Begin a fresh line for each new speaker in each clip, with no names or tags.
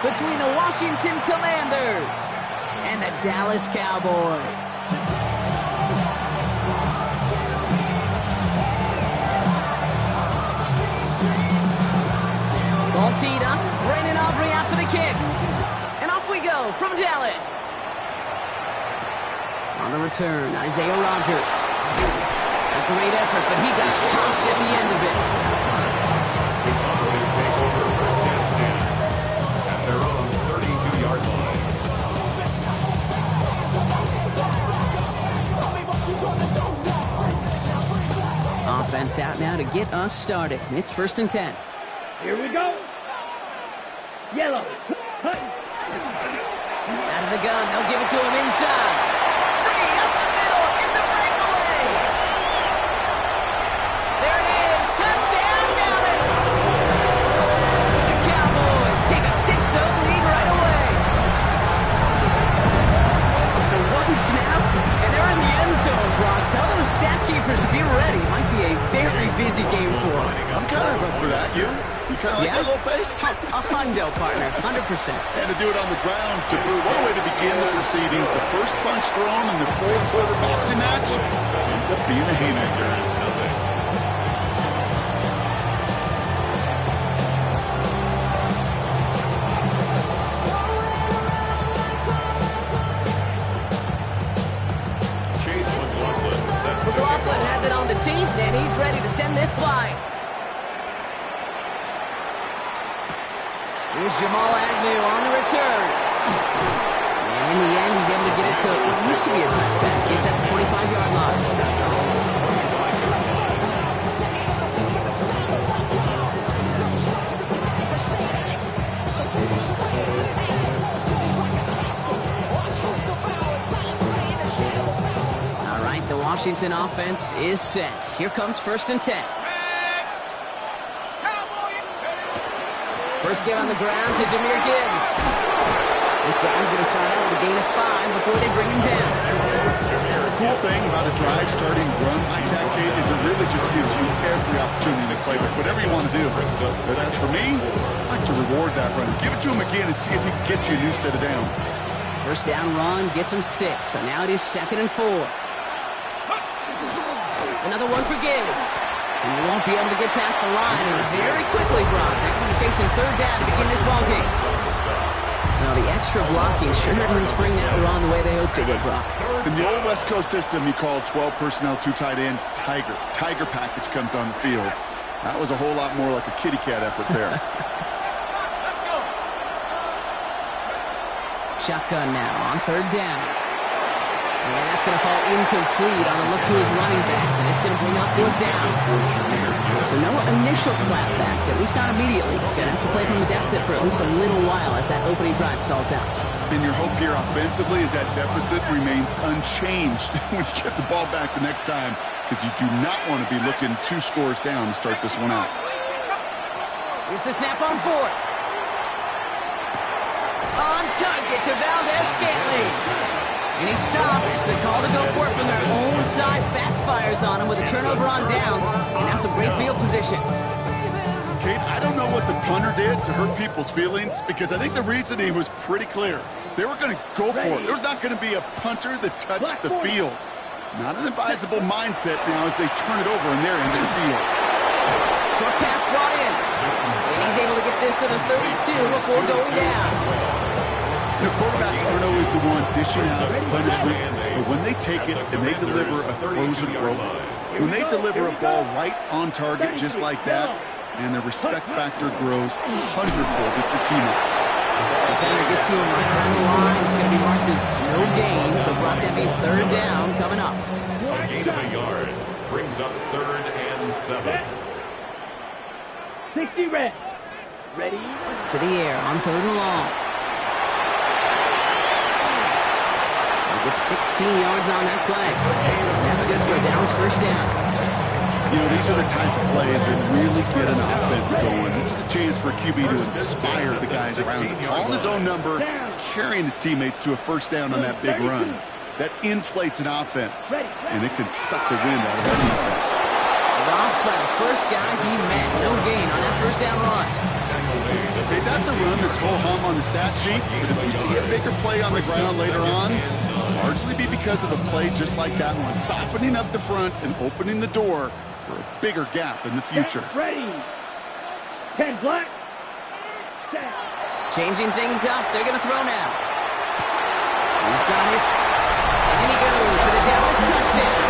between the Washington Commanders and the Dallas Cowboys. Ball teed up, Brandon Aubrey out for the kick. And off we go from Dallas. On the return, Isaiah Rodgers. A great effort, but he got popped at the end of it.
The Cowboys take over first and 10 at their own 32-yard line.
Offense out now to get us started. It's first and 10.
Here we go. Yellow.
Out of the gun, they'll give it to him inside. Free up the middle, it's a breakaway. There it is, touchdown Dallas. The Cowboys take a 6-0 lead right away. So one snap, and they're in the end zone, Brock. Tell those stat keepers to be ready. Might be a very busy game for them.
I'm kind of up for that. You kind of like that little pace?
A hundo, partner, 100%.
And to do it on the ground, to prove one way to begin the proceedings, the first punch thrown in the fourth-quarter boxing match ends up being a haymaker.
McLaughlin has it on the team, and he's ready to send this flying. Here's Jamal Agnew on the return. And in the end, he's able to get it to what used to be a touchback. It's at the 25-yard line. All right, the Washington offense is set. Here comes first and 10. First give on the ground to Jahmyr Gibbs. This drive is going to start out with a gain of 5 before they bring him down.
The cool thing about a drive starting run like that, Kate, is it really just gives you every opportunity to play with whatever you want to do. But as for me, I like to reward that run. Give it to him again and see if he can get you a new set of downs.
First down run gets him 6, so now it is 2nd and 4. Another one for Gibbs. And he won't be able to get past the line, and very quickly, Brock, they're going to be facing third down to begin this ballgame. Well, the extra blocking sure didn't spring that run the way they hoped it would, Brock.
In the old West Coast system, you called 12 personnel, 2 tight ends, Tiger. Tiger package comes on the field. That was a whole lot more like a kitty cat effort there.
Shotgun now on third down. And that's going to fall incomplete on a look to his running back, and it's going to bring up fourth down. So no initial clapback, at least not immediately. Going to have to play from the deficit for at least a little while as that opening drive stalls out.
And your hope here offensively is that deficit remains unchanged when you get the ball back the next time, because you do not want to be looking 2 scores down to start this one out.
Here's the snap on fourth. On target to Valdez-Scantling. And he stops. The call to go for it from their own side backfires on him with a turnover on downs. And now some great field position.
Kate, I don't know what the punter did to hurt people's feelings, because I think the reasoning was pretty clear. They were going to go for it. There's not going to be a punter that touched the field. Not an advisable mindset now as they turn it over in their end of the field.
Short pass brought in. And he's able to get this to the 32 before going down.
You know, quarterbacks aren't always the one dishing out punishment, but when they take it and they deliver a frozen rope, when they deliver a ball right on target just like that, and the respect factor grows 100-fold with your teammates.
Defender gets to him right around the line. It's going to be marked as no gain, so Brock, that means third down coming up.
A gain of a yard brings up 3rd and 7.
60 red. Ready?
To the air on 3rd and long. Gets 16 yards on that play. That's good for a downs first down.
You know, these are the type of plays that really get an offense going. This is a chance for a QB to inspire the guys around him. Calling his own number, carrying his teammates to a first down on that big run. That inflates an offense, and it can suck the wind out of that defense.
Robbed by the first guy he met. No gain on that first down run.
Okay, that's a run that's ho-hum on the stat sheet, but if you see a bigger play on the ground later on, largely be because of a play just like that one, softening up the front and opening the door for a bigger gap in the future.
Ready. 10 black. Set.
Changing things up. They're going to throw now. He's got it. And in he goes for the Dallas touchdown.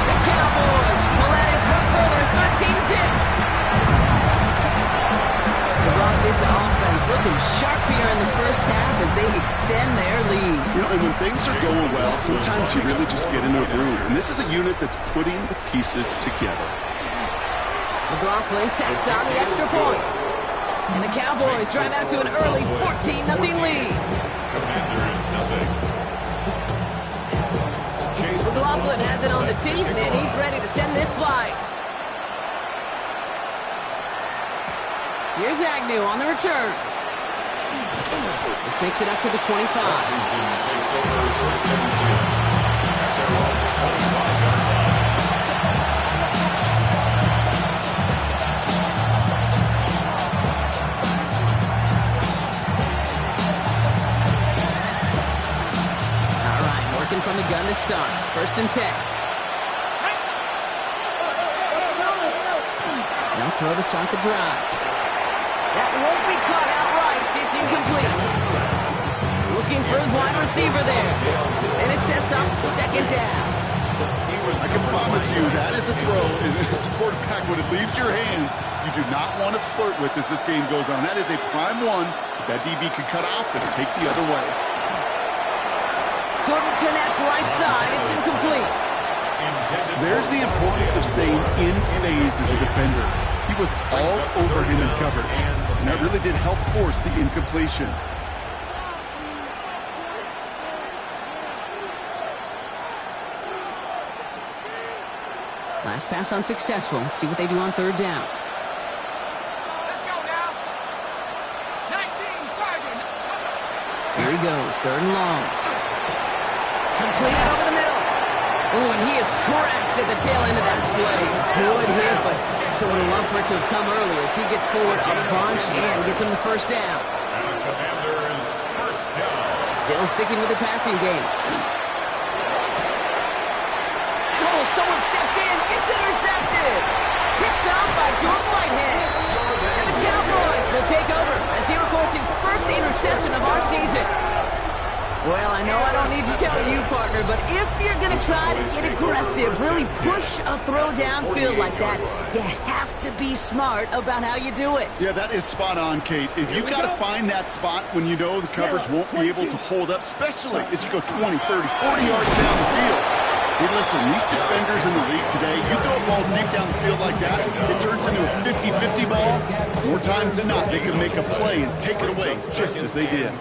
The Cowboys pull out in front further. 13-zip. To rock this offense looking sharp here in the first half as they extend their lead.
You know, and when things are going well, sometimes you really just get into a groove. And this is a unit that's putting the pieces together.
McLaughlin tacks on the extra point. And the Cowboys drive out to an early 14-0 lead.
Commanders, nothing.
McLaughlin has it on the team, and he's ready to send this flight. Here's Agnew on the return. This makes it up to the 25.
Washington takes over first and 10 at their own 25-yard line.
All right, working from the gun to Suggs. First and 10. Now throw to start the drive. That won't be caught outright. It's incomplete. Looking for his wide receiver there. And it sets up second down.
I can promise you that is a throw, and as a quarterback, when it leaves your hands, you do not want to flirt with as this game goes on. That is a prime one that DB could cut off and take the other way.
Couldn't connect right side. It's incomplete.
There's the importance of staying in phase as a defender. He was all over him in coverage, and that really did help force the incompletion.
Last pass unsuccessful. Let's see what they do on third down.
Let's go now. 19, Sergeant.
Here he goes, third and long. Complete over the middle. Oh, and he is cracked at the tail end of that play. Good hit, but sure would have loved for it to have come earlier as he gets forward a bunch and gets him the first down.
And the Commanders first down.
Still sticking with the passing game. And oh, someone stepped in. It's intercepted. Picked off by Jordan Whitehead. And the Cowboys will take over as he records his first interception of our season. Well, I know I don't need to tell you, partner, but if you're going to try to get aggressive, really push a throw downfield like that, you have to be smart about how you do it.
Yeah, that is spot on, Kate. If you've got to find that spot when you know the coverage won't be able to hold up, especially as you go 20, 30, 40 yards down the field. Hey, listen, these defenders in the league today, you throw a ball deep down the field like that, it turns into a 50-50 ball. More times than not, they can make a play and take it away, just as they did.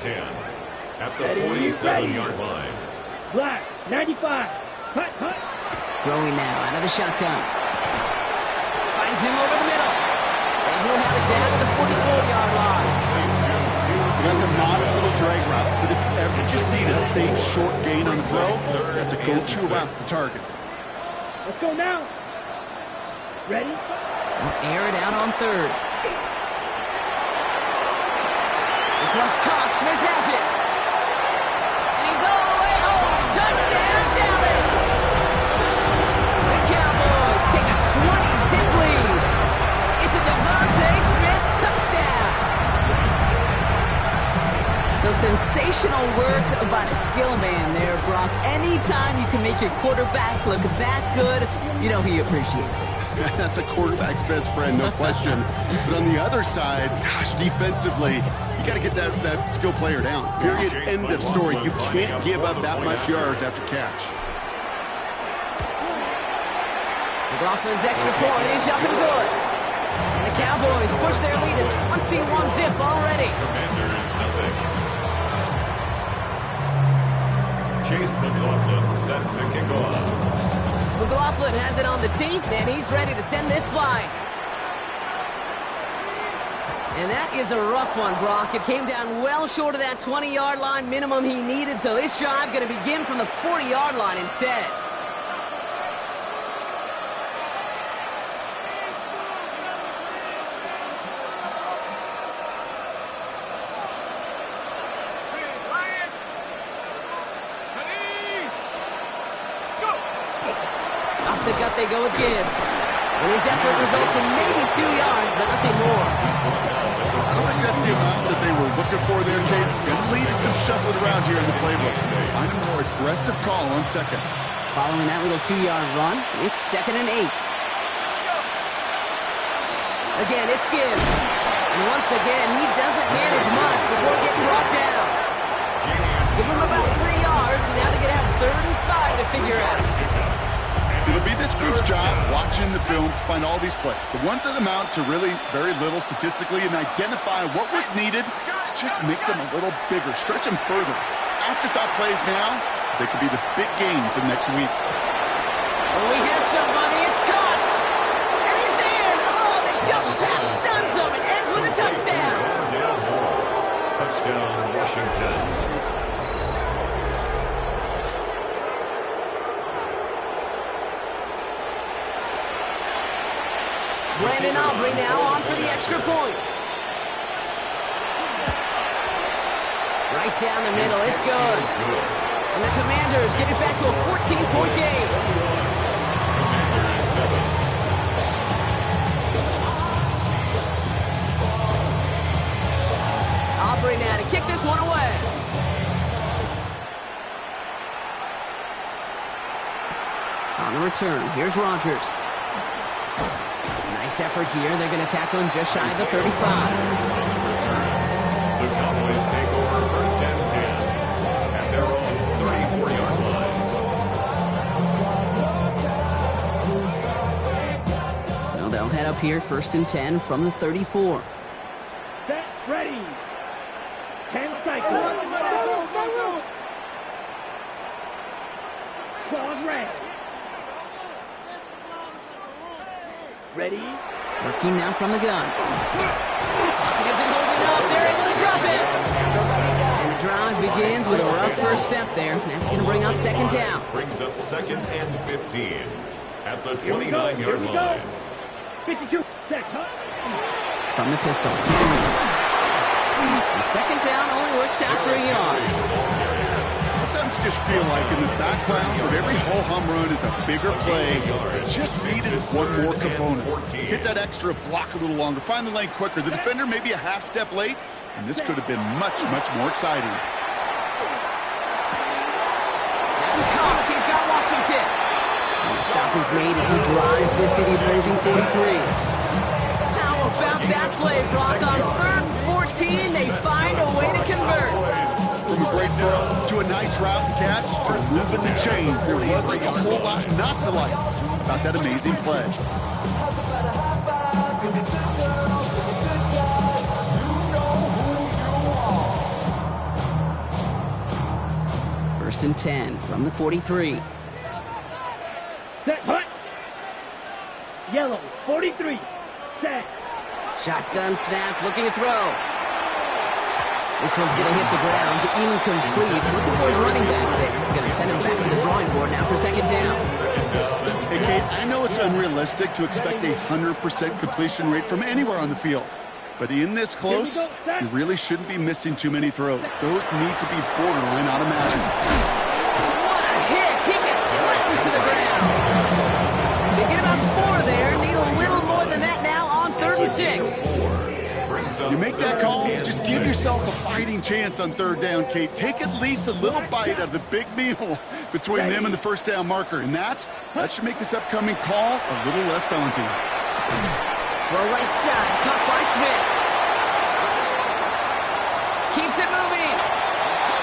At the 47-yard line.
Black. 95. Hut, hut.
Throwing now out of the shotgun. Finds him over the middle. And he'll have it down to the 44-yard line.
That's a modest little drag route, but if you ever just need a safe short gain on the throw, that's a go-to route to target.
Let's go now. Ready?
We'll air it out on third. This one's caught. Smith has it. And he's all the way home. Touchdown, Dallas. The Cowboys take a 20-zip lead. It's a Devontae Smith touchdown. So sensational work by the skill man there, Brock. Anytime you can make your quarterback look that good, you know he appreciates it.
That's a quarterback's best friend, no question. But on the other side, gosh, defensively, you got to get that skill player down. Period. End of story. You can't give up that much yards after catch.
McLaughlin's extra point is up and good. And the Cowboys push their lead to 21-zip already.
Commanders nothing. Chase McLaughlin set to kick off.
McLaughlin has it on the tee, and he's ready to send this flying. And that is a rough one, Brock. It came down well short of that 20-yard line minimum he needed, so this drive going to begin from the 40-yard line instead. the gut, they go with Gibbs. And his effort results in maybe 2 yards, but nothing more.
I don't think that's the amount that they were looking for there, Kate. Going to lead to some shuffling around here in the playbook. Find a more aggressive call on second.
Following that little 2-yard run, it's 2nd and 8. Again, it's Gibbs. And once again, he doesn't manage much before getting brought down. Give him about 3 yards, and now they're going to have 35 to figure out.
It'll be this group's job watching the film to find all these plays. The ones that amount to really very little statistically and identify what was needed to just make them a little bigger, stretch them further. Afterthought plays now, they could be the big games of next week.
Oh, he has somebody. It's caught. And he's in. Oh, the double pass stuns him and ends with a touchdown.
Touchdown, Washington.
Brandon Aubrey now on for the extra point. Right down the middle, it's good. And the Commanders get it back to a 14-point game. Aubrey now to kick this one away. On the return, here's Rodgers. Nice effort here. They're going to tackle him just shy of the 35.
The Cowboys take over 1st and 10 at their own 34-yard line.
So they'll head up here 1st and 10 from the 34.
Set, ready. 10 cycles. Claws red. Ready.
Working now from the gun. He isn't holding up. They're able to drop it. And the drive begins with a rough first step there. That's going to bring up 2nd down.
Brings up 2nd and 15 at the
Here we go.
29-yard line.
52. Set, cut.
From the pistol. And 2nd down only works out for a yard.
Sometimes just feel like in the background of every ho-hum run is a bigger play. Just needed one more component. Hit that extra block a little longer. Find the lane quicker. The defender maybe a half step late, and this could have been much, much more exciting.
That's a Cox. He's got Washington. And the stop is made as he drives this to the opposing 43. How about that play, Brock? On 3rd and 14, they find a way to convert.
From a great throw to a nice route and catch to moving the chains, there wasn't a whole lot not to like about that amazing play.
First and 10 from the 43.
Set, hut. Yellow, 43. Set.
Shotgun snap, looking to throw. This one's going to hit the ground, incomplete. Looking for his running back there. Going to send him back to the drawing board now for 2nd down.
Hey, Kate, I know it's unrealistic to expect a 100% completion rate from anywhere on the field. But in this close, you really shouldn't be missing too many throws. Those need to be borderline automatic.
What a hit! He gets flattened to the ground. They get about 4 there. Need a little more than that now on 3rd and 6.
You make that call, just give yourself a fighting chance on 3rd down, Kate. Take at least a little bite out of the big meal between them and the 1st down marker. And that should make this upcoming call a little less daunting.
Well, right side, caught by Smith. Keeps it moving.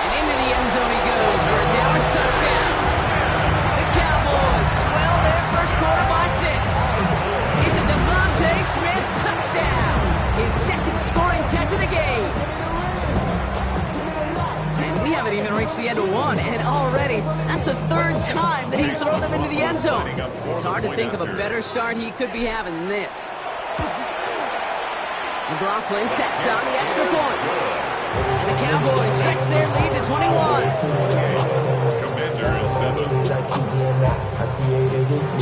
And into the end zone he goes for a Dallas touchdown. The Cowboys swell their first quarter by 6. It's a Devontae Smith touchdown. His 2nd scoring catch of the game. And we haven't even reached the end of 1, and already that's the 3rd time that he's thrown them into the end zone. It's hard to think of a better start he could be having than this. McLaughlin sets on the extra point. And the Cowboys stretch their lead to 21.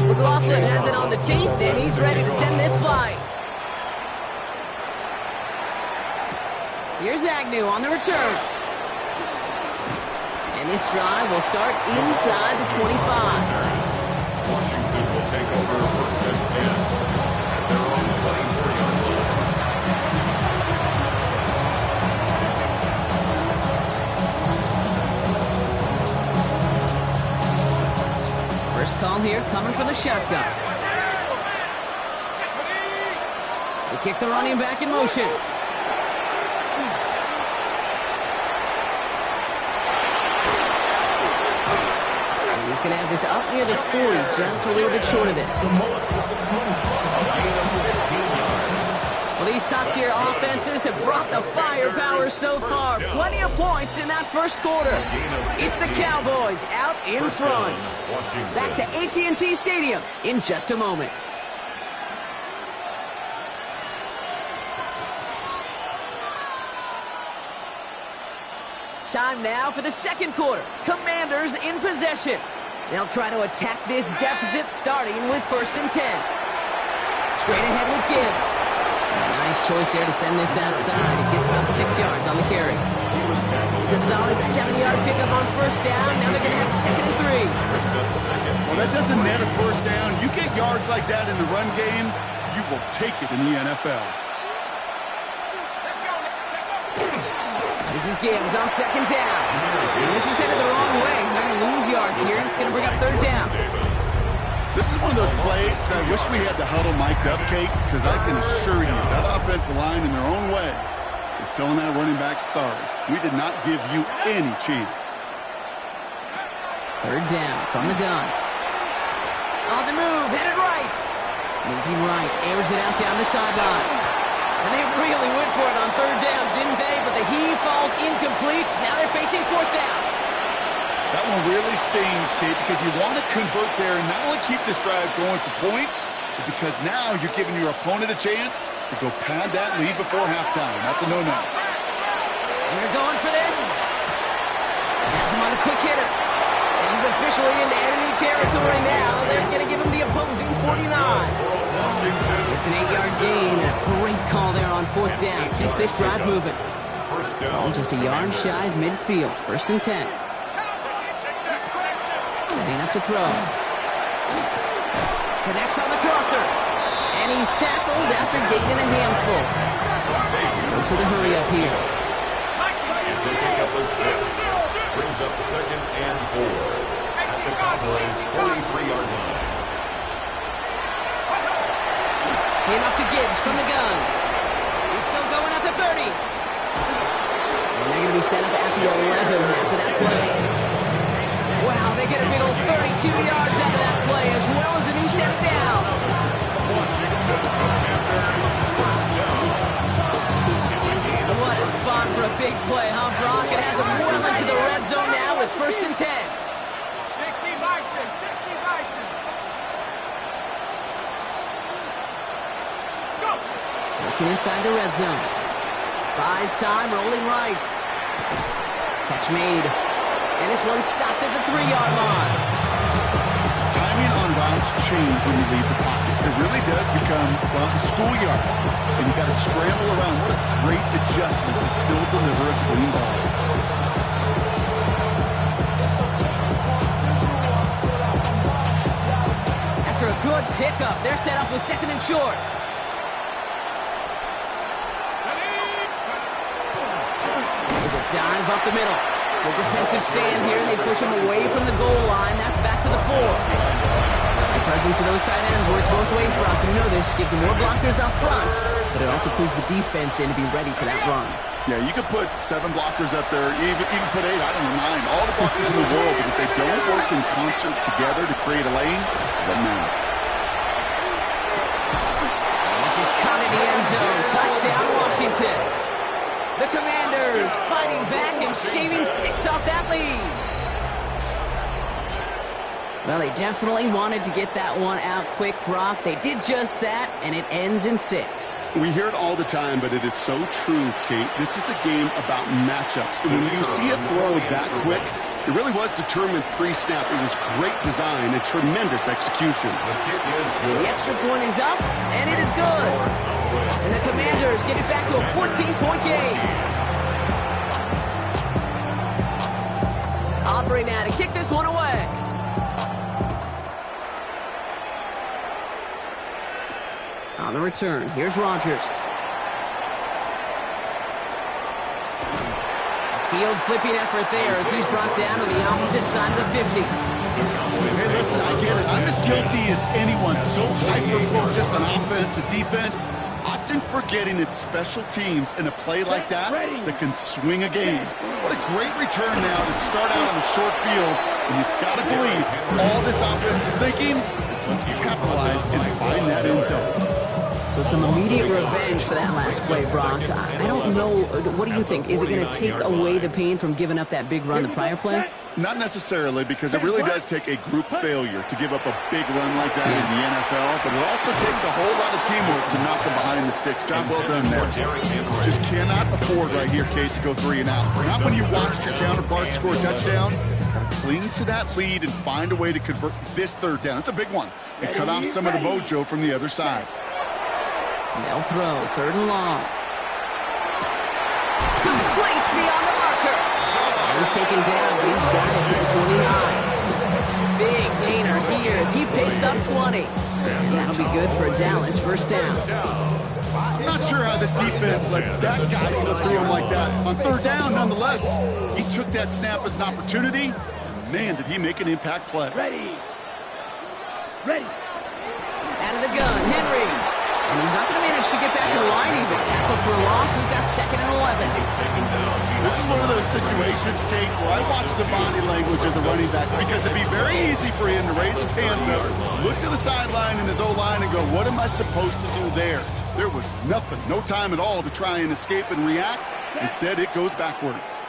McLaughlin has it on the tape, and he's ready to send this flight. Here's Agnew on the return. And this drive will start inside the 25.
take over first and 10 at their own 24-yard line.
First call here coming from the shotgun. They kick the running back in motion. And he's going to have this up near the 40, just a little bit short of it. Well, these top-tier offenses have brought the firepower so far. Plenty of points in that first quarter. It's the Cowboys out in front. Back to AT&T Stadium in just a moment. Time now for the second quarter. Commanders in possession. They'll try to attack this deficit starting with first and 10. Straight ahead with Gibbs. A nice choice there to send this outside. It gets about 6 yards on the carry. It's a solid 7-yard pickup on first down. Now they're going to have second and 3.
Well, that doesn't net a first down. You get yards like that in the run game, you will take it in the NFL.
This is Gibbs on second down. And this is headed the wrong way. They're going to lose yards here. It's going to bring up third down.
This is one of those plays that I wish we had the huddle mic'd up, Kate, because I can assure you that offensive line in their own way is telling that running back, sorry, we did not give you any chance.
Third down from the gun. On the move, headed right. Moving right, airs it out down the sideline. And they really went for it on third down, didn't they? But the heave falls incomplete. Now they're facing fourth down.
That one really stings, Kate, because you want to convert there and not only keep this drive going for points, but because now you're giving your opponent a chance to go pad that lead before halftime. That's a no-no.
They're going for this. Has him on a quick hitter. And he's officially into enemy territory now. They're going to give him the opposing 49. It's an 8-yard gain. A great call there on fourth down. Keeps this drive moving.
First down.
Just a yard shy of midfield. First and 10. Setting up to throw. Connects on the crosser. And he's tackled after gaining a handful. Goes to the hurry up here.
It's a pickup of 6. Brings up second and 4 at the Cowboys' 43-yard line.
Enough to Gibbs from the gun. He's still going at the 30. And they're going to be set up at the 11 after that play. Wow, they get a big old 32 yards out of that play, as well as a new set of downs. What a spot for a big play, huh, Brock? It has him well into the red zone now with first and 10.
60 Bison, 60 Bison. Go!
Looking inside the red zone. Buys time, rolling right. Catch made. And this one's stopped at the 3-yard line.
Timing on routes change when you leave the pocket. It really does become, well, the schoolyard. And you got to scramble around. What a great adjustment to still deliver a clean ball.
After a good pickup, they're set up with second and short. There's a dive up the middle. Good defensive stand here, and they push him away from the goal line. That's back to the 4. The presence of those tight ends works both ways, Brock. You know this. Gives them more blockers up front, but it also pulls the defense in to be ready for that run.
Yeah, you could put 7 blockers up there, even put 8, I don't mind. All the blockers in the world, but if they don't work in concert together to create a lane, it doesn't matter.
This is caught in the end zone. Touchdown, Washington. The Commanders fighting back and shaving 6 off that lead. Well, they definitely wanted to get that one out quick, Brock. They did just that, and it ends in 6.
We hear it all the time, but it is so true, Kate. This is a game about matchups. And when you see a throw that quick, it really was determined pre-snap. It was great design and tremendous execution.
The extra point is up, and it is good. And the Commanders get it back to a 14-point game. Aubrey now to kick this one away. return. Here's Rodgers. Field flipping effort there as he's brought down on the opposite side of the 50.
Hey, listen, I get it. I'm as guilty as anyone. So hyper-focused on offense and defense, often forgetting it's special teams in a play like that that can swing a game. What a great return now to start out on the short field. And you've got to believe all this offense is thinking is let's capitalize and find that end zone.
So some immediate revenge for that last play, Brock. I don't know. What do you think? Is it going to take away the pain from giving up that big run the prior play?
Not necessarily, because it really does take a group failure to give up a big run like that in the NFL, but it also takes a whole lot of teamwork to knock them behind the sticks. Job well done there. Just cannot afford right here, Kate, to go 3 and out. Not when you watched your counterpart score a touchdown. Cling to that lead and find a way to convert this third down. It's a big one. And cut off some of the mojo from the other side.
They'll throw, 3rd and long. Complete beyond the marker. He's taken down, but he's got it to the 29. Big gainer here as he picks up 20. And that'll be good for a Dallas 1st down.
I'm not sure how this defense let that guy slip through him like that. On 3rd down, nonetheless, he took that snap as an opportunity. And man, did he make an impact play.
Ready.
Out of the gun, Henry. And he's not going to manage to get back to the line even. Tackle for a loss. We've got 2nd and 11.
This is one of those situations, Kate, where I watch the body language of the running back because it'd be very easy for him to raise his hands up, look to the sideline in his O-line and go, what am I supposed to do there? There was nothing, no time at all to try and escape and react. Instead, it goes backwards.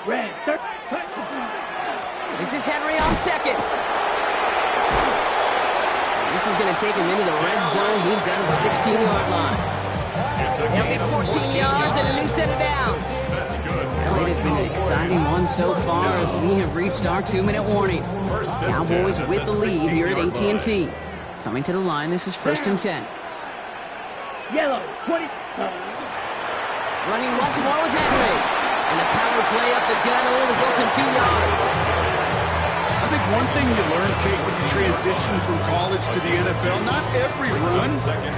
Red.
This is Henry on 2nd. This is going to take him into the red zone. He's down to the 16-yard line. They'll get 14 yards and a new set of downs. Well, it has been an exciting one so far as we have reached our 2-minute warning. Cowboys with the lead here at AT&T. Coming to the line, this is 1st and 10.
Yellow, 20.
Running once more with Henry. And the power play up the gun only results in 2 yards.
I think one thing you learn, Kate, when you transition from college to the NFL, not every run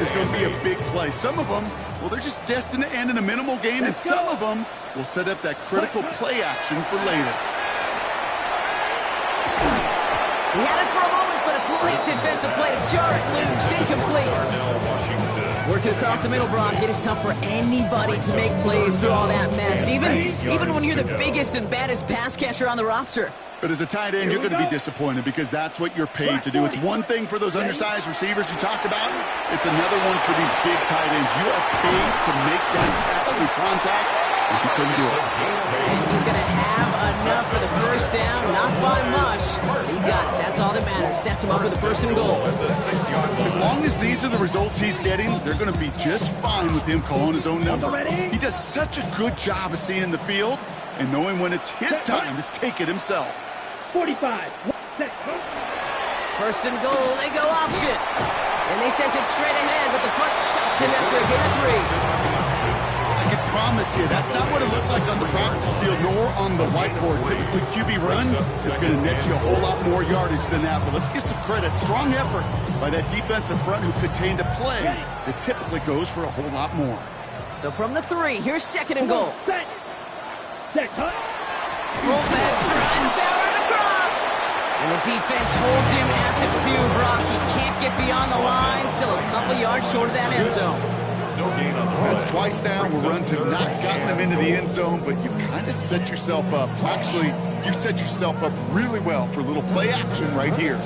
is going to be a big play. Some of them, well, they're just destined to end in a minimal gain, and some of them will set up that critical play action for later.
He had it for a moment, but a great defensive play to jar it loose, incomplete. Working across the middle, Brock, it is tough for anybody to make plays through all that mess, even when you're the biggest and baddest pass catcher on the roster.
But as a tight end, you're going to be disappointed because that's what you're paid to do. It's one thing for those undersized receivers you talk about. It's another one for these big tight ends. You are paid to make that catch through contact, and you couldn't do it.
And he's going to have enough for the 1st down, not by much. He got it. That's all that matters. Sets him up with the 1st and goal.
As long as these are the results he's getting, they're going to be just fine with him calling his own number. He does such a good job of seeing the field and knowing when it's his time to take it himself.
45.
1st and goal, they go option. And they sent it straight ahead, but the front stops him after a gain of 3.
I can promise you, that's not what it looked like on the practice field, nor on the whiteboard. Typically, QB run is going to net you a whole lot more yardage than that. But let's give some credit. Strong effort by that defensive front who contained a play that typically goes for a whole lot more.
So from the 3, here's 2nd and goal.
Set, cut.
Fullback trying, barreled across. And the defense holds him at the 2, Brock. He can't get beyond the line. Still a couple yards short of that end zone.
That's twice now where runs have not gotten them into the end zone, but you've kind of set yourself up. Actually, you've set yourself up really well for a little play action right here.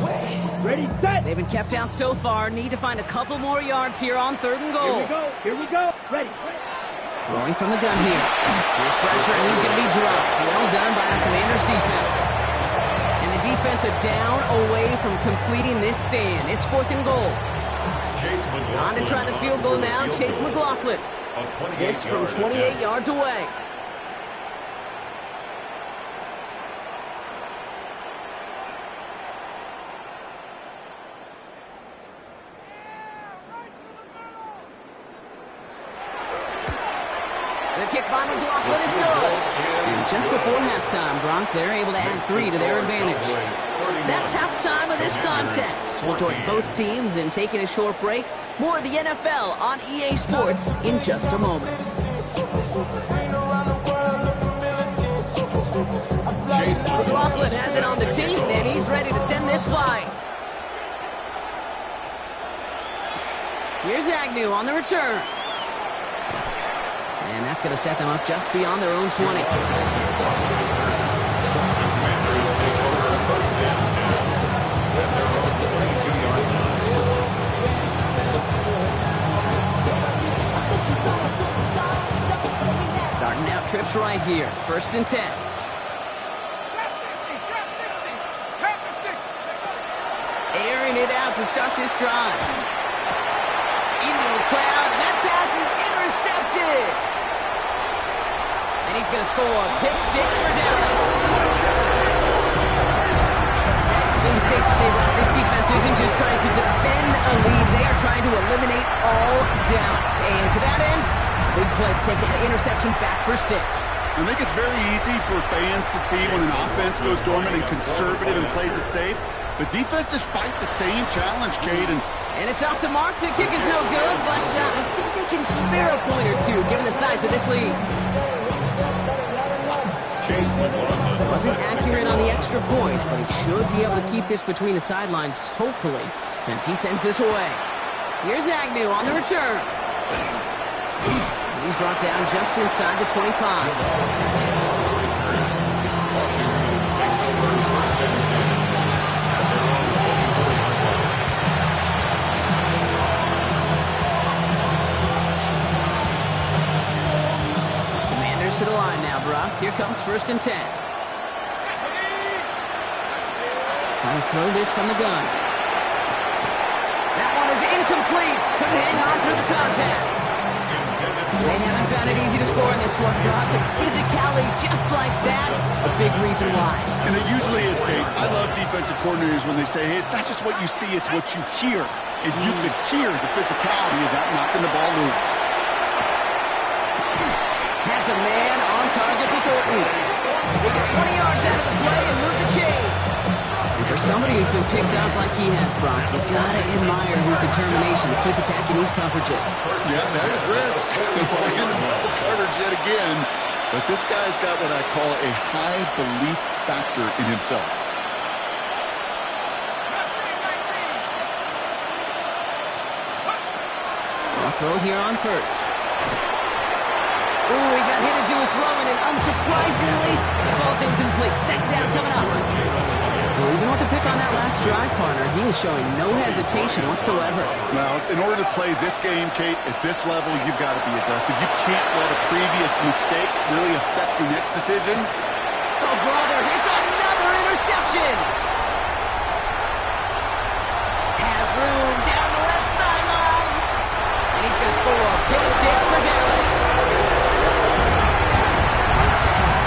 Ready, set.
They've been kept down so far. Need to find a couple more yards here on 3rd and goal.
Here we go. Ready.
Throwing from the gun here. Here's pressure, and he's going to be dropped. Well done by the Commanders' defense. And the defense a down away from completing this stand. It's 4th and goal. On to try the field goal now, Chase McLaughlin. This from 28 yards away. The kick by McLaughlin is good. And just before halftime, Gronk, they're able to add 3 to their advantage. That's halftime of this contest. We'll join both teams in taking a short break. More of the NFL on EA Sports in just a moment. McLaughlin has it on the team, and he's ready to send this flying. Here's Agnew on the return. And that's going to set them up just beyond their own 20. Starting out trips right here. 1st and 10. Airing it out to start this drive. Into the crowd, and that pass is intercepted. And he's going to score pick 6 for Dallas. I think it's safe to say that this defense isn't just trying to defend a lead. They are trying to eliminate all doubts. And to that end, big play to take that interception back for 6.
I think it's very easy for fans to see when an offense goes dormant and conservative and plays it safe. But defenses fight the same challenge, Cade.
And it's off the mark. The kick is no good, but I think they can spare a point or two given the size of this lead. Wasn't accurate on the extra point, but he should be able to keep this between the sidelines, hopefully, as he sends this away. Here's Agnew on the return. And he's brought down just inside the 25. To the line now, Brock. Here comes 1st and 10. Trying to throw this from the gun. That one is incomplete. Couldn't hang on through the contact. They haven't found it easy to score in this one, Brock, but physicality just like that, a big reason why.
And it usually is, Kate. I love defensive coordinators when they say, hey, it's not just what you see, it's what you hear. And you could hear the physicality of that knocking the ball loose.
Has a man on target to Thornton. They get 20 yards out of the play and move the chains. And for somebody who's been picked off like he has, Brock, you gotta admire his determination to keep attacking these coverages.
Yeah, that is risk. Going into double coverage yet again. But this guy's got what I call a high belief factor in himself.
I'll throw here on 1st. Ooh, he got hit as he was throwing, and unsurprisingly, it falls incomplete. 2nd down coming up. Well, even with the pick on that last drive, partner, he was showing no hesitation whatsoever.
Well, in order to play this game, Kate, at this level, you've got to be aggressive. You can't let a previous mistake really affect your next decision.
Oh, brother, it's another interception. Has room down the left sideline. And he's going to score pick 6 for Dallas.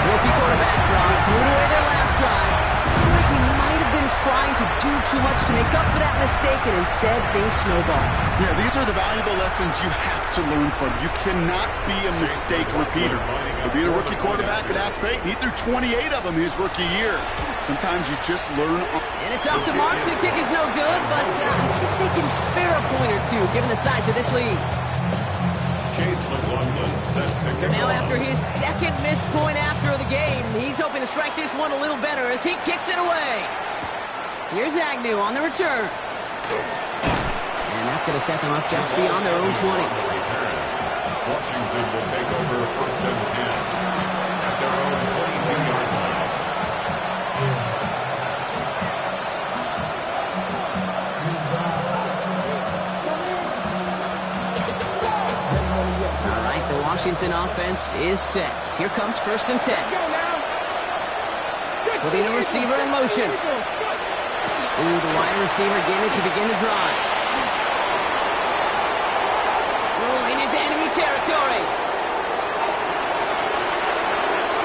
Rookie quarterback, Ron, threw it away their last drive. Seemed like he might have been trying to do too much to make up for that mistake, and instead things snowballed.
Yeah, these are the valuable lessons you have to learn from. You cannot be a mistake repeater. To be a rookie quarterback at Ask Payton, he threw 28 of them his rookie year. Sometimes you just learn.
And it's off the mark. The kick is no good, but I think they can spare a point or two given the size of this lead. So now after his 2nd missed point after the game, he's hoping to strike this one a little better as he kicks it away. Here's Agnew on the return. And that's going to set them up just beyond their own 20.
Washington will take over 1st and 10 at their own 22-yard line.
All right, the Washington offense is set. Here comes 1st and 10. Putting the receiver in motion. Ooh, the wide receiver getting it to begin the drive. Rolling into enemy territory.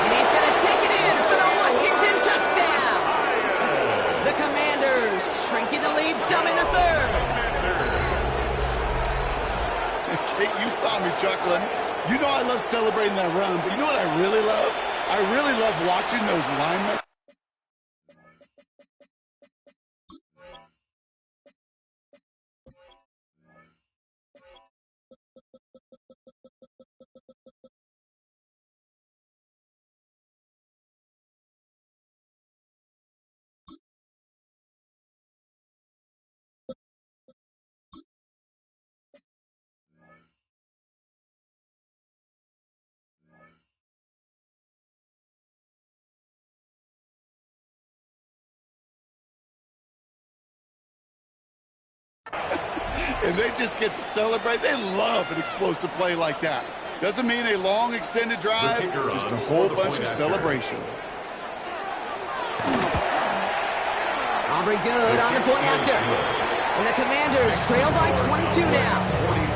And he's going to take it in for the Washington touchdown. The Commanders shrinking the lead some in the 3rd.
Kate, you saw me chuckling. You know I love celebrating that run, but you know what I really love? I I really love watching those linemen. And they just get to celebrate. They love an explosive play like that. Doesn't mean a long extended drive, just a whole bunch of celebration.
Aubrey good on the point after. And the Commanders trail by 22 now.
43.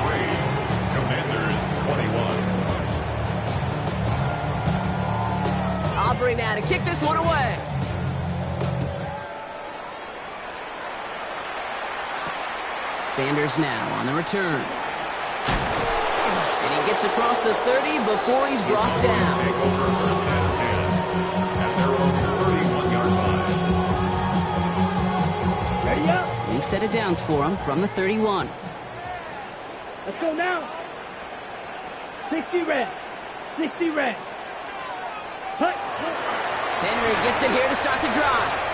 Commanders 21.
Aubrey now to kick this one away. Sanders now on the return. And he gets across the 30 before he's brought down.
Take over first and 10 at their own 31-yard line.
Ready up.
New set of downs for him from the 31.
Let's go now. 60 red. 60 red. Hut.
Henry gets it here to start the drive.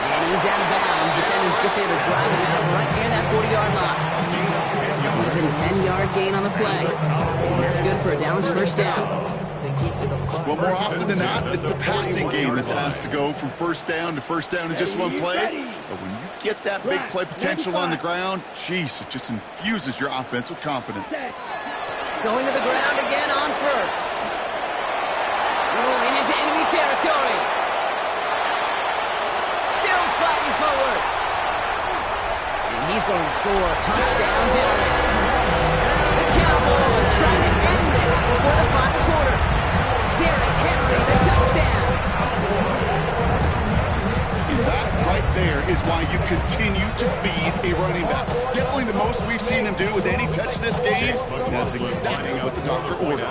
And he's out of bounds. Defenders get there to drive it out right near that 40-yard line. Within 10-yard gain on the play. And that's good for a Dallas first down.
Well, more often than not, it's the passing game that's asked to go from first down to first down in just one play. But when you get that big play potential on the ground, geez, it just infuses your offense with confidence.
Going to the ground again on first. Rolling into enemy territory. Still fighting forward. And he's going to score a touchdown, Dallas. The Cowboys trying to end this before the final quarter. Derrick Henry, the touchdown.
And that right there is why you continue to feed a running back. Definitely the most we've seen him do with any touch this game. And that's exactly what the doctor ordered.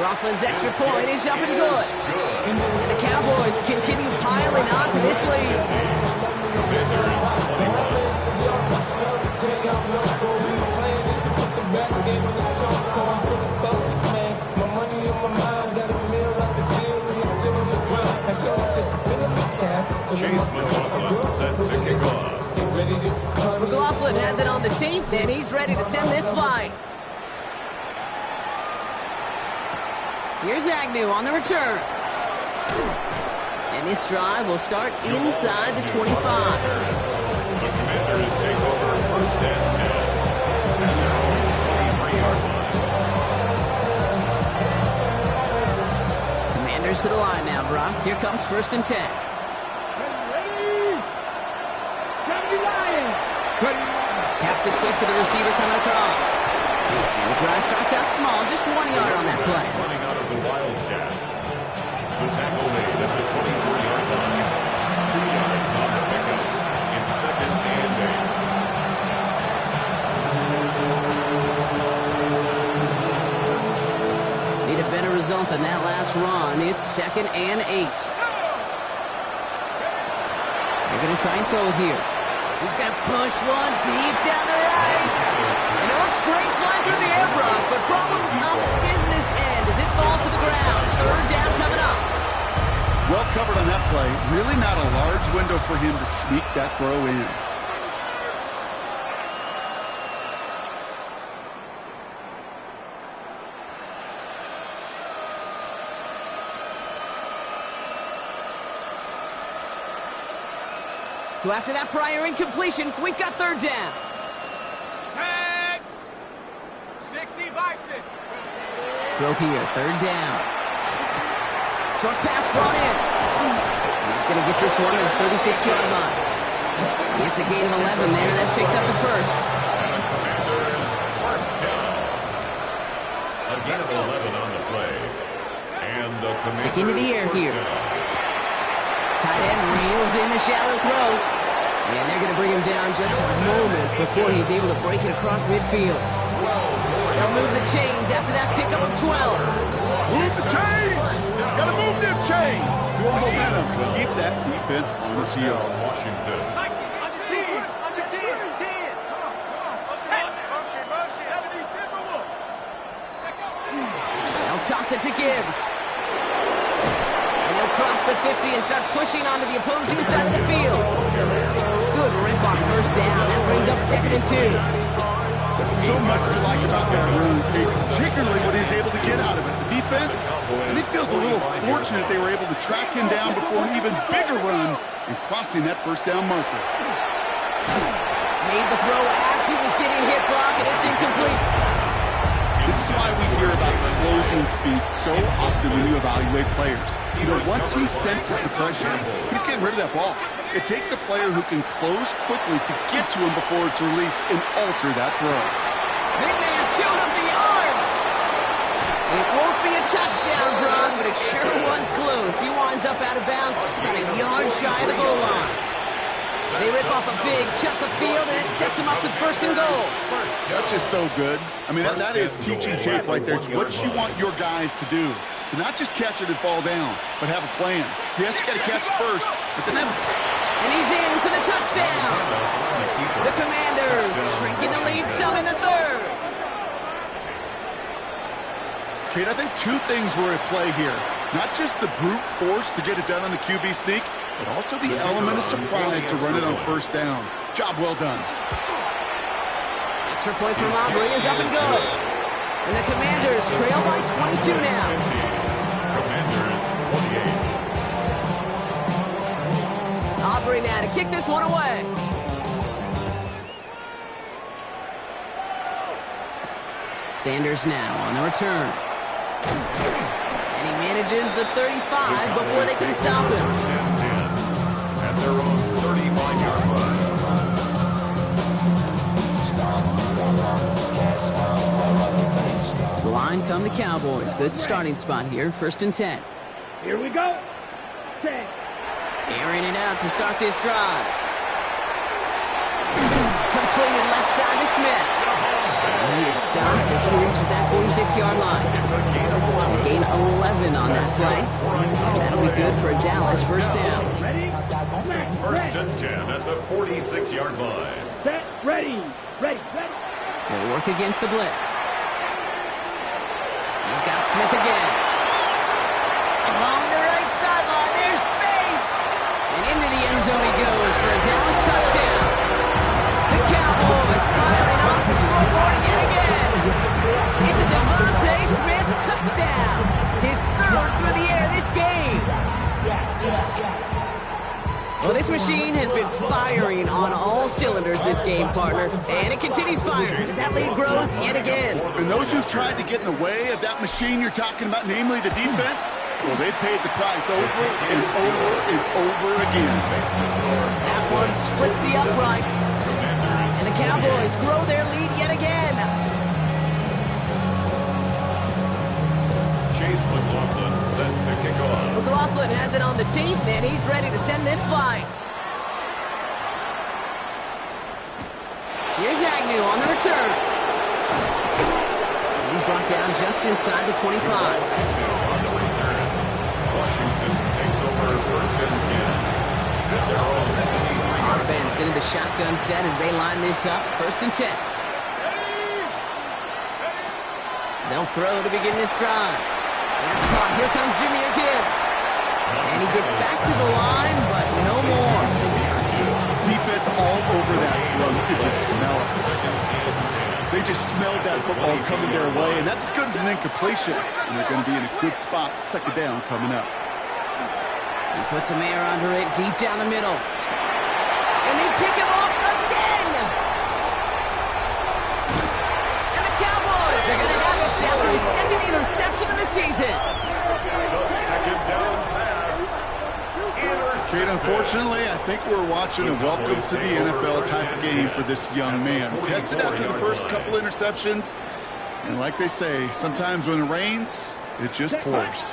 McLaughlin's extra point is up and good. And the Cowboys continue piling onto this lead.
Commanders 21. Chase McLaughlin set to kick off.
McLaughlin has it on the team, and he's ready to send this flying. Here's Agnew on the return. And this drive will start inside the 25.
The Commanders take over first and 10 at their own 23-yard line.
Commanders to the line now, Brock. Here comes first and 10.
Ready.
Taps it quick to the receiver coming across. And the drive starts out small, just 1 yard on that play.
Running out of the Wildcat. The tackle made at the 24-yard line. 2 yards on the pickup. It's second and 8.
Need a better result than that last run. It's second and 8. They're going to try and throw it here. He's going to push one deep down the right. And it looks great flying through the air, Brock, but problems on the business end as it falls to the ground. Third down coming up.
Well covered on that play. Really not a large window for him to sneak that throw in.
So after that prior incompletion, we've got third down.
Set. 60 Bison.
Throw here, third down. Short pass brought in. And he's going to get this one at the 36-yard line. It's a gain of 11 there. That picks up the first.
Commanders first down. A gain of 11 on the play. And the Commanders
Sticking to the air
first
here.
down.
Tight end reels in the shallow throw. And they're going to bring him down just a moment before he's able to break it across midfield. They'll move the chains after that pickup of 12.
Move the chains! Gotta move them chains! More momentum. Keep that defense on its heels.
Washington.
They'll toss it to Gibbs. And he'll cross the 50 and start pushing onto the opposing side of the field. Good rip on first down. That brings up 2nd and 2.
So much to like about that run, particularly what he's able to get out of it. The defense, I think, feels a little fortunate they were able to track him down before an even bigger run and crossing that first down marker.
Made the throw as he was getting hit, Brock, and it's incomplete.
This is why we hear about closing speed so often when you evaluate players. You know, once he senses the pressure, he's getting rid of that ball. It takes a player who can close quickly to get to him before it's released and alter that throw.
Big man showed up the yards. It won't be a touchdown, Brock, but it sure was close. He winds up out of bounds just about a yard shy of the goal line. They rip off a big chunk of field, and it sets him up with 1st and goal.
That's just so good. I mean, that is teaching tape right there. It's what you want your guys to do. To not just catch it and fall down, but have a plan. Yes, you got to catch it first, but then
and he's in for the touchdown. The Commanders shrinking the lead some in the 3rd.
Kate, I think 2 things were at play here. Not just the brute force to get it done on the QB sneak, but also the element of surprise to run it on 1st down. Job well done.
Extra point from Aubrey is up and good. And the Commanders trail by 22 now.
Commanders 28.
Aubrey now to kick this one away. Sanders now on the return. And he manages the 35 before they can stop him.
At their own 35-yard line.
To the line come the Cowboys. Good starting spot here. 1st and 10.
Here we go. 10.
Airing it out to start this drive. Completed left side to Smith. And he is stopped as he reaches that 46-yard line. A gain 11 on that play. And that'll be good for a Dallas 1st down.
Ready?
1st and 10 at the 46-yard line.
Set. Ready. Ready. Ready.
They'll work against the blitz. He's got Smith again. Along the right sideline, there's space. And into the end zone he goes for a Dallas touchdown. The Cowboys piling onto the scoreboard yet again. It's a Devontae Smith touchdown. His 3rd through the air this game. Well, this machine has been firing on all cylinders this game, partner. And it continues firing as that lead grows yet again.
And those who've tried to get in the way of that machine you're talking about, namely the defense, well, they paid the price over and over and over again.
That one splits the uprights. And the Cowboys grow their lead yet again.
Chase McLaughlin set to kick off.
McLaughlin has it on the team, and he's ready to send this flying. Here's Agnew on the return. He's brought down just inside the 25.
On the return, Washington takes over 1st and 10. At their own 23-yard
Offense into the shotgun set as they line this up. 1st and 10. They'll throw to begin this drive. That's caught. Here comes Jahmyr Gibbs. And he gets back to the line, but no more.
Defense all over that throw. You could just smell it. They just smelled that football coming their way, and that's as good as an incompletion. And they're going to be in a good spot. 2nd down coming up.
He puts a man under it deep down the middle. And they pick him off again. And the Cowboys are going to have it after his 2nd interception of the season.
The 2nd down pass.
Kate, unfortunately, I think we're watching a welcome to the NFL type of game for this young man. Tested after the first couple interceptions, and like they say, sometimes when it rains, it just pours.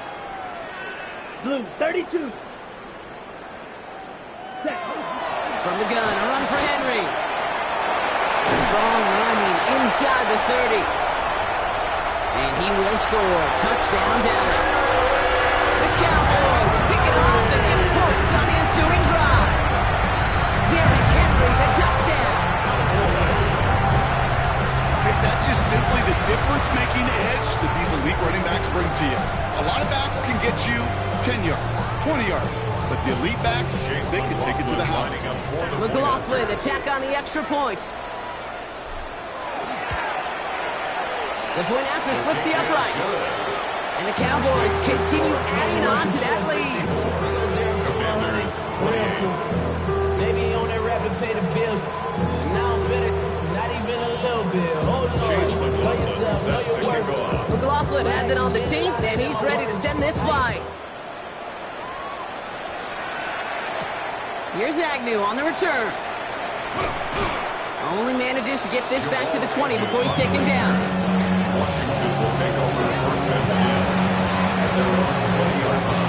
Blue 32.
from the gun. A run for Henry. Strong running inside the 30. And he will score. Touchdown, Dallas. The Cowboys pick it off and get points on the ensuing drive. Derrick Henry, the touchdown.
That's just simply the difference-making edge that these elite running backs bring to you. A lot of backs can get you 10 yards, 20 yards, but the elite backs, they can take it to the house.
McLaughlin, attack on the extra point. The point after splits the uprights. And the Cowboys continue adding on to that lead.
Maybe on that rapid pay the bills. Now I'm finished. Not even a little bit. Hold on. Know yourself. Know your worth.
McLaughlin has it on the team, and he's ready to send this flying. Here's Agnew on the return. Only manages to get this back to the 20 before he's taken down.
Washington will take over first and 10 at their own 20-yard line.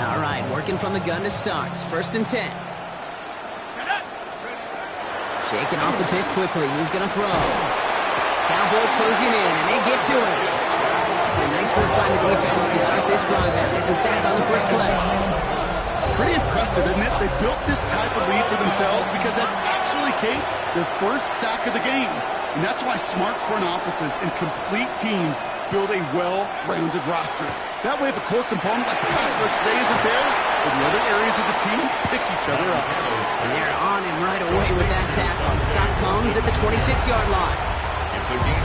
All right, working from the gun to start. First and 10. Shaking off the pick quickly. He's going to throw. Cowboys closing in, and they get to him. A nice work by the defense to start this drive out. It's a sack on the first play.
Pretty impressive, isn't it? They built this type of lead for themselves because that's actually, Kate, their first sack of the game. And that's why smart front offices and complete teams build a well-rounded roster. That way, if a core component like the pass rush today isn't there, the other areas of the team pick each other up.
And they're on him right away with that tackle. The stop comes at the 26-yard line.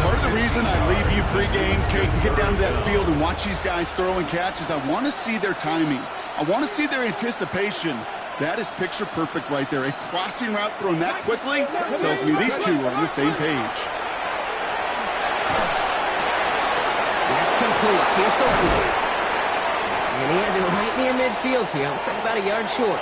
Part of the reason I leave you pregame, Kate, and get down to that field and watch these guys throw and catch is I want to see their timing. I want to see their anticipation. That is picture perfect right there. A crossing route thrown that quickly tells me these two are on the same page.
That's complete. Here's Thornton. And he has it right near midfield here. Looks like about a yard short.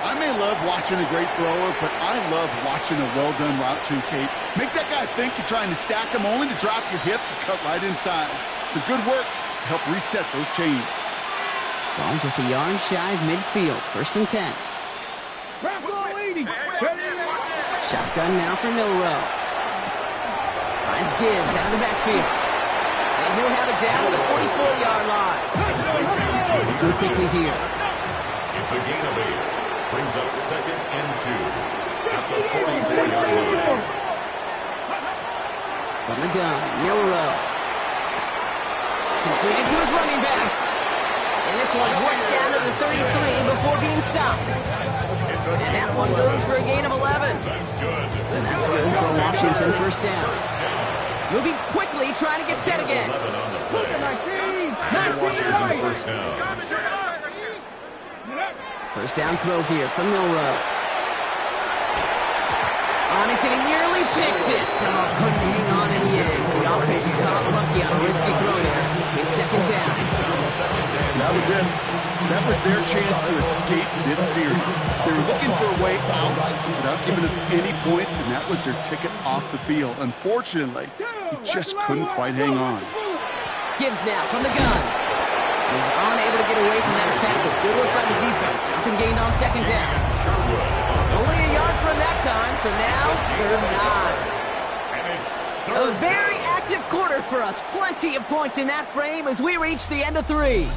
I may love watching a great thrower, but I love watching a well-done route too, Kate. Make that guy think you're trying to stack him only to drop your hips and cut right inside. Some good work to help reset those chains.
Ball just a yard shy of midfield. First and 10. Shotgun now for Milrow. Finds Gibbs out of the backfield. And he'll have it down to the 44-yard line. Looking quickly here.
It's a gain of 8. Brings up second and 2 at the 44-yard line.
From the gun, Milrow. Completed to his running back. And this one's worked down to the 33 before being stopped. And that one goes for a gain of 11.
That's good.
And that's good for a Washington first down. Moving quickly, trying to get set again.
Washington first down.
First down throw here from Milrow. On it, and he nearly picked it. Oh, couldn't hang on in the end. The offense got lucky on a risky throw there. It's second down.
That was it. That was their chance to escape this series. They were looking for a way out without giving up any points, and that was their ticket off the field. Unfortunately, he just couldn't quite hang on.
Gibbs now from the gun. He's unable to get away from that tackle. Good work by the defense. Nothing gained on second down. Only a yard from that time, so now third 9. A very active quarter for us. Plenty of points in that frame as we reach the end of 3.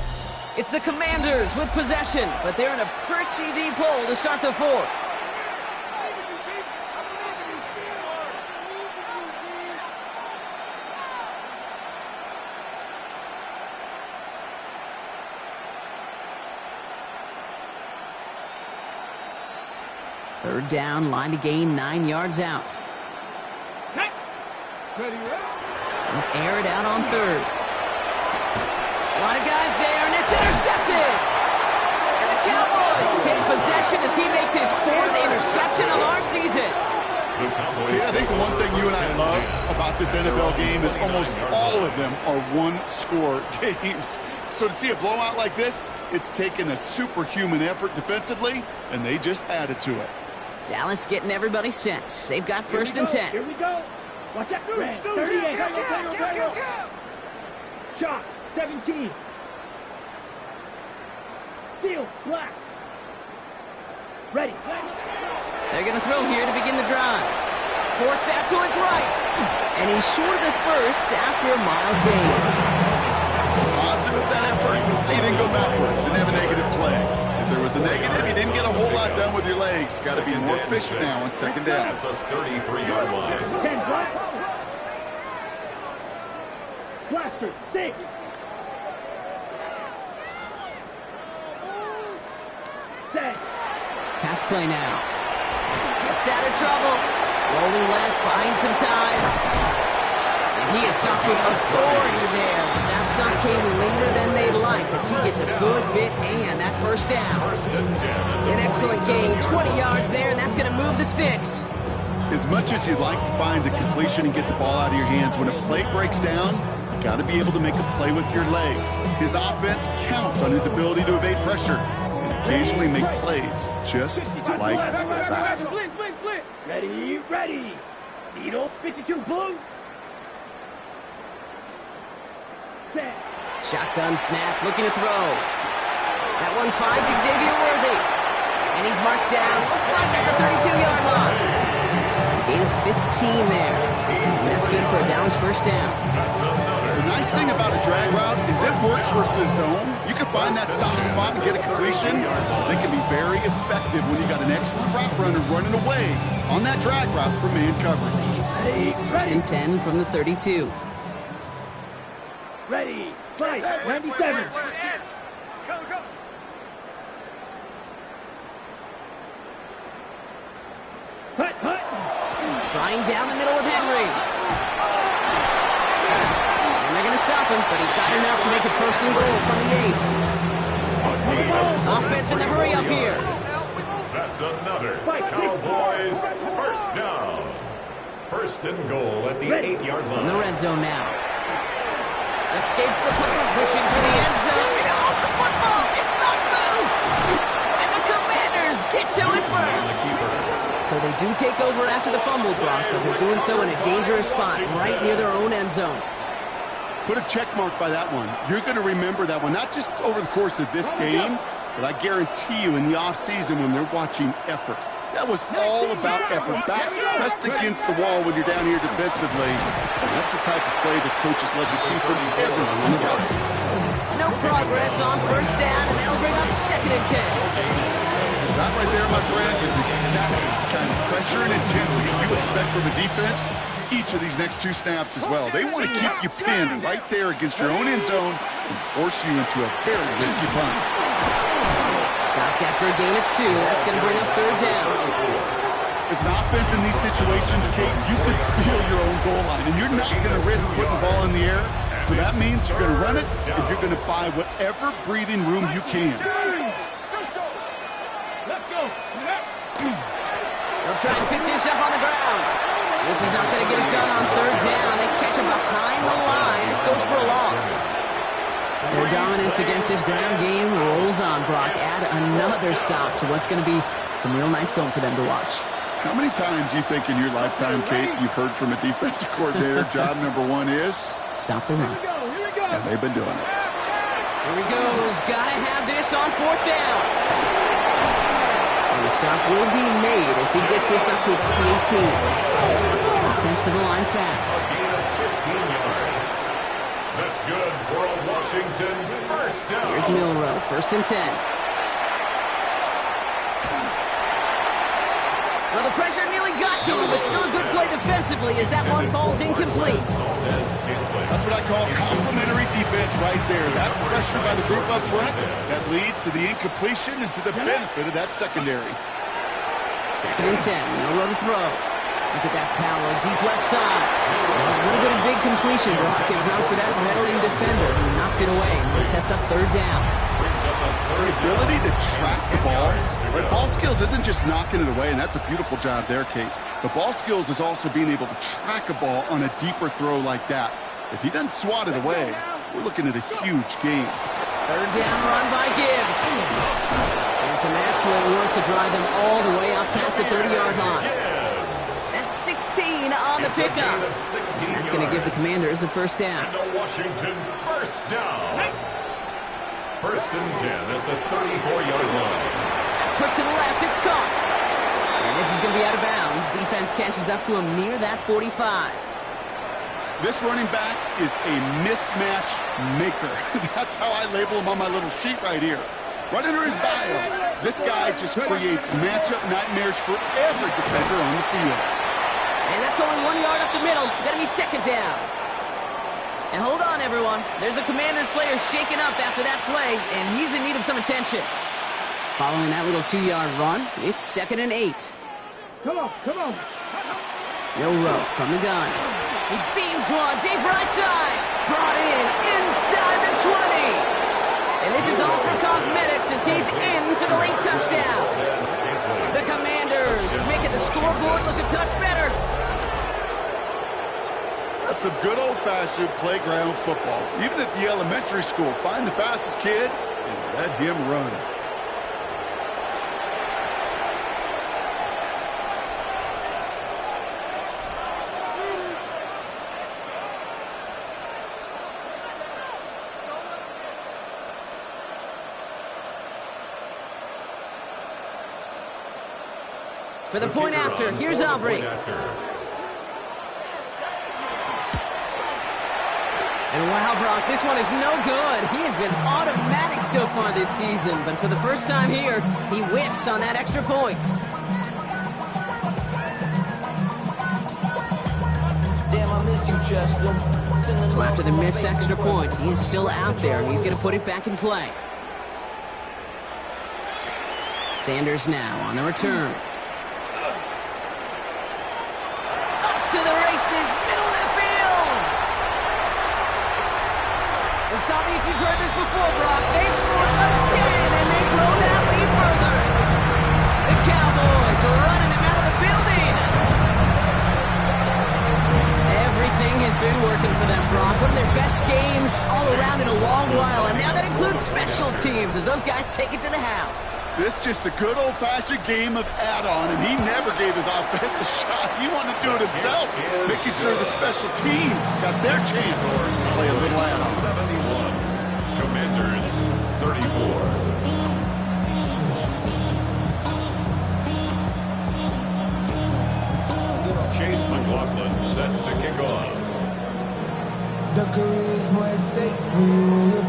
It's the Commanders with possession, but they're in a pretty deep hole to start the 4th. Third down, line to gain 9 yards out. Air it out on third. A lot of guys there, and it's intercepted. And the Cowboys take possession as he makes his 4th interception of our season.
I think the one thing you and I love about this NFL game is almost all of them are one-score games. So to see a blowout like this, it's taken a superhuman effort defensively, and they just added to it.
Dallas getting everybody set. They've got first and 10.
Here we go. Watch out. 38. Shot. 17. Steal. Black. Ready.
They're going to throw here to begin the drive. Force that to his right. And he's short of the first after a mild gain.
Positive with that effort. He didn't go backwards. Didn't have a negative play. If there was a negative, you didn't get a whole lot done with your legs. Got to be more efficient now on second down.
At the 33-yard line.
10 black. Blaster. 6. Set.
Pass play now. Gets out of trouble. Rolling left, buying some time. And he is stopped with authority there. That stop came later than they'd like as he gets a good bit and that first down. An excellent gain, 20 yards there, and that's going to move the sticks.
As much as you'd like to find a completion and get the ball out of your hands, when a play breaks down, you got to be able to make a play with your legs. His offense counts on his ability to evade pressure and occasionally make plays just like that.
Ready. Needle. 52 blue. Set.
Shotgun snap, looking to throw. That one finds Xavier Worthy. And he's marked down, looks like at the 32-yard line. Gain of 15 there. And that's good for a Dallas first down.
The nice thing about a drag route is it works versus zone. You can find that soft spot and get a completion. They can be very effective when you got an excellent route runner running away on that drag route for man coverage.
First and 10 from the 32.
Ready. Fight. 97.
Go.
Hut.
Trying down the middle with Henry. And they're going to stop him, but he got enough to make it first and goal from the 8. Offense in the hurry up here.
That's another Cowboys first down. First and goal at the 8-yard line.
In the red zone now. Escapes the play, pushing for the end zone. He lost the football. It's not loose. And the Commanders get to it first. So they do take over after the fumble, Brock, but they're doing so in a dangerous spot right near their own end zone.
Put a check mark by that one. You're going to remember that one, not just over the course of this game, but I guarantee you in the offseason when they're watching effort. That was all about effort. Backs pressed against the wall when you're down here defensively. And that's the type of play that coaches love to see from everyone on the roster.
No progress on first down, and that'll bring up second and 10.
That right there, my friends, is exactly the kind of pressure and intensity you expect from a defense each of these next 2 snaps as well. They want to keep you pinned right there against your own end zone and force you into a very risky punt.
Stopped after a gain of 2. That's going to bring up third down.
As an offense in these situations, Kate, you could feel your own goal line, and you're not going to risk putting the ball in the air. So that means you're going to run it, and you're going to buy whatever breathing room you can.
They'll try to pick this up on the ground. This is not going to get it done on third down. They catch him behind the line. This goes for a loss. Their dominance against this ground game rolls on, Brock. Add another stop to what's going to be some real nice film for them to watch.
How many times you think in your lifetime, Kate, you've heard from a defensive coordinator, job number 1 is?
Stop the run.
And they've been doing it.
Here he goes. Got to have this on fourth down. And the stop will be made as he gets this up to about the 18. Offensive line fast.
15 yards. That's good for a Washington first down.
Here's Milrow, first and 10. Well, the pressure nearly got to him, but still a good play defensively as that one falls incomplete.
That's what I call complimentary defense right there. That pressure by the group up front, that leads to the incompletion and to the benefit of that secondary.
Second and 10, Milrow to throw. Look at that power, deep left side. A little bit of big completion, Brock, if not for that veteran defender who knocked it away. It sets up third down.
The ability to track the ball. Right? Ball skills isn't just knocking it away, and that's a beautiful job there, Kate. The ball skills is also being able to track a ball on a deeper throw like that. If he doesn't swat it away, we're looking at a huge gain.
Third down run by Gibbs. And some excellent work to drive them all the way out past the 30-yard line. That's 16 on the pickup. And that's going to give the Commanders a first down.
And the Washington first down. First and 10 at the 34-yard line.
Quick to the left, it's caught. And this is going to be out of bounds. Defense catches up to him near that 45.
This running back is a mismatch maker. That's how I label him on my little sheet right here. Right under his bio, this guy just creates matchup nightmares for every defender on the field.
And that's only 1 yard up the middle. Going to be second down. And hold on, everyone. There's a Commanders player shaken up after that play, and he's in need of some attention. Following that little 2-yard run, it's 2nd and 8.
Come on, come on.
No rope from the gun. He beams one, deep right side. Brought in, inside the 20. And this is all for cosmetics as he's in for the late touchdown. The Commanders making the scoreboard look a touch better.
That's some good old-fashioned playground football. Even at the elementary school, find the fastest kid and let him run.
For the point after, here's Aubrey. And wow, Brock, this one is no good. He has been automatic so far this season, but for the first time here, he whiffs on that extra point.
Damn, I miss you, Chester.
So after the missed extra point, he is still out there, and he's going to put it back in play. Sanders now on the return. Up to the races, middle of the field. And stop me if you've heard this before, Brock. They scored again, and they grow that lead further. The Cowboys are running them out of the building. Everything has been working for them, Brock. One of their best games all around in a long while, and now that includes special teams as those guys take it to the house.
This is just a good old-fashioned game of add-on, and he never gave his offense a shot. He wanted to do it himself, making sure the special teams got their chance to play a little add-on.
71, Commanders 34. Chase McLaughlin set to kick off.
The career's more at stake when you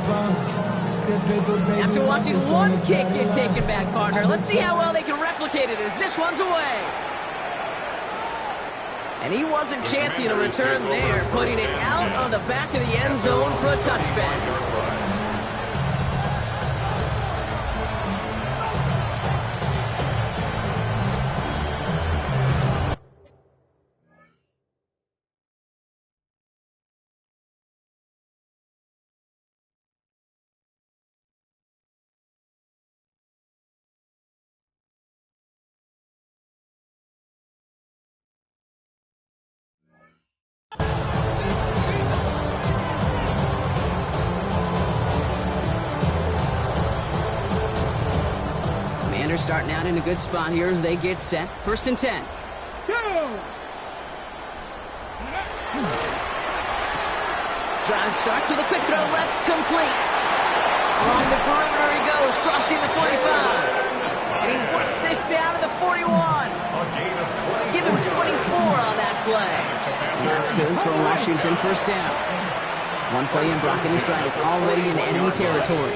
After watching one kick get taken back, partner, let's see how well they can replicate it as this one's away. And he wasn't chancing a return there, putting it out on the back of the end zone for a touchback. Starting out in a good spot here as they get set. 1st and 10. Drive starts with a quick throw left, complete. Along the perimeter he goes, crossing the 45. And he works this down to the 41. Give him 24 on that play. And that's good for Washington, first down. One play in, Brock, and his drive is already in enemy territory.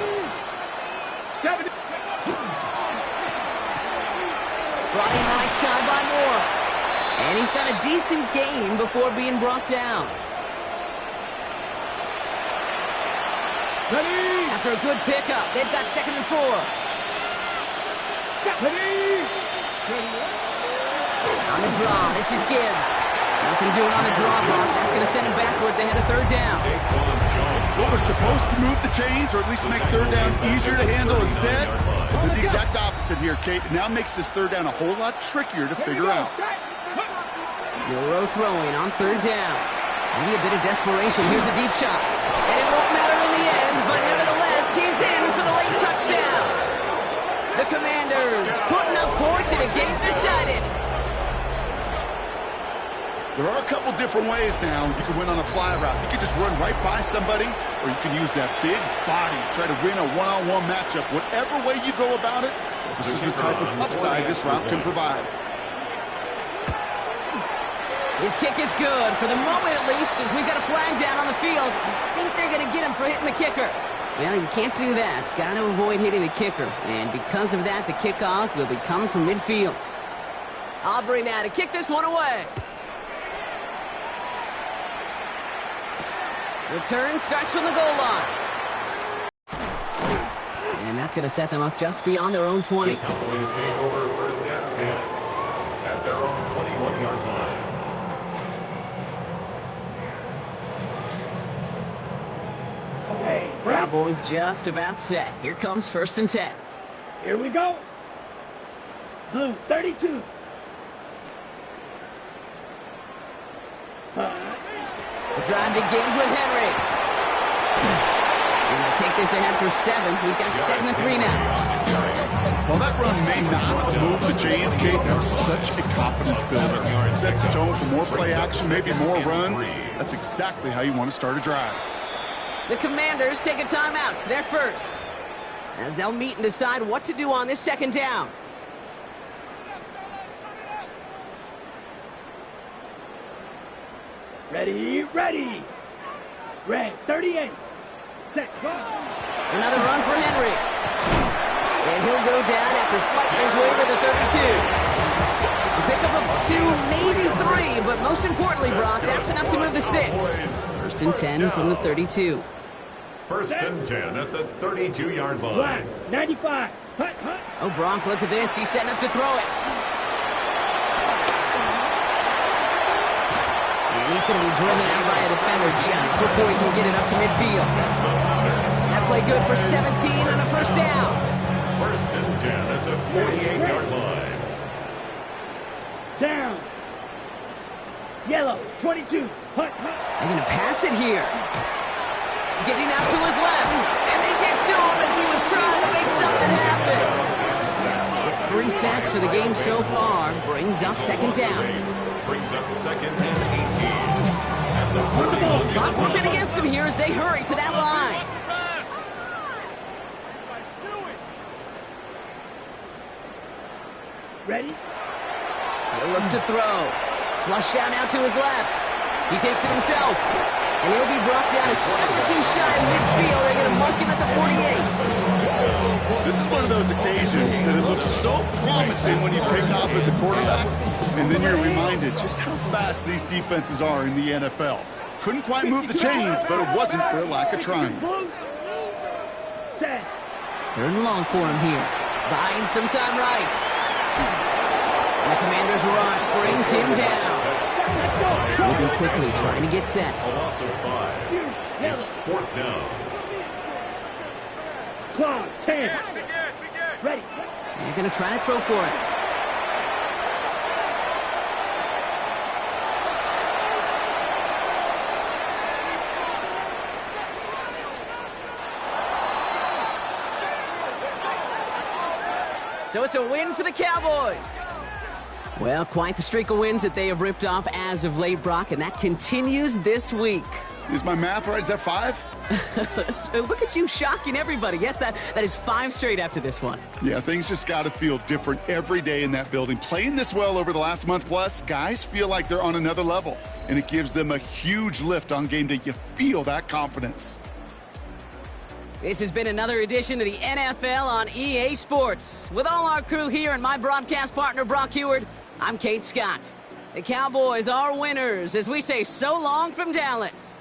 Brought in right side by Moore. And he's got a decent gain before being brought down.
Ready.
After a good pickup, they've got 2nd and 4.
Ready.
On the draw, this is Gibbs. Nothing doing on the draw, Brock. That's going to send him backwards ahead of 3rd down.
What was supposed to move the chains, or at least make 3rd down easier to handle instead? But did the exact opposite here, Kate. It now makes this 3rd down a whole lot trickier to figure out.
Euro throwing on 3rd down. Maybe a bit of desperation. Here's a deep shot. And it won't matter in the end, but nevertheless, he's in. game decided.
There are a couple different ways now. You can win on a fly route. You can just run right by somebody, or you can use that big body, try to win a one-on-one matchup. Whatever way you go about it, this is the type of upside this route can provide.
His kick is good, for the moment at least, as we've got a flag down on the field. I think they're going to get him for hitting the kicker. Well, you can't do that. Got to avoid hitting the kicker. And because of that, the kickoff will be coming from midfield. Aubrey now to kick this one away. Return starts from the goal line. And that's going to set them up just beyond their own 20.
The Cowboys take over first and 10 at their own 21-yard line.
Cowboys just about set. Here comes first and 10.
Here we go. Blue, 32.
The drive begins with Henry. And they'll take this ahead for 7. We've got 2nd and 3 now.
While that run may not move the chains, Kate, that's such a confidence builder. It sets the tone for more play action, maybe more runs. That's exactly how you want to start a drive.
The Commanders take a timeout. They're first, as they'll meet and decide what to do on this second down.
Ready, ready. Red, 38. Set, go.
Another run for Henry. And he'll go down after fighting his way to the 32. A pickup of 2, maybe 3, but most importantly, Brock, that's enough to move the sticks. First and 10 from the 32.
First and 10 at the 32-yard line.
Black, 95. Hut, hut.
Oh, Brock, look at this. He's setting up to throw it. And he's going to be driven out by a defender just before he can get it up to midfield. That play good for 17 and a first down.
First and 10 at the 48-yard line.
Down. Yellow, 22. Hut, hut.
They're going to pass it here. Getting out to his left. And they get to him as he was trying to make something happen. It's 3 sacks for the game so far. Brings up second down.
Brings up second and 18. At the 41.
Clock working against him here as they hurry to that line.
Ready?
He'll look to throw. Flush down out to his left. He takes it himself. And he'll be brought down a step or 2 shy of midfield. They're going to mark him at the 48.
This is one of those occasions that it looks so promising when you take off as a quarterback, and then you're reminded just how fast these defenses are in the NFL. Couldn't quite move the chains, but it wasn't for a lack of trying.
Set.
3rd and long for him here. Buying some time right. And the Commander's rush brings him down. Moving quickly, trying to get set.
A loss of 5. It's 4th down.
Claws, 10. Ready.
They're going to try to throw for it. So it's a win for the Cowboys. Well, quite the streak of wins that they have ripped off as of late, Brock, and that continues this week.
Is my math right? Is that 5?
Look at you shocking everybody. Yes, that is 5 straight after this one.
Yeah, things just got to feel different every day in that building. Playing this well over the last month plus, guys feel like they're on another level, and it gives them a huge lift on game day. You feel that confidence.
This has been another edition of the NFL on EA Sports. With all our crew here and my broadcast partner, Brock Heward, I'm Kate Scott. The Cowboys are winners as we say so long from Dallas.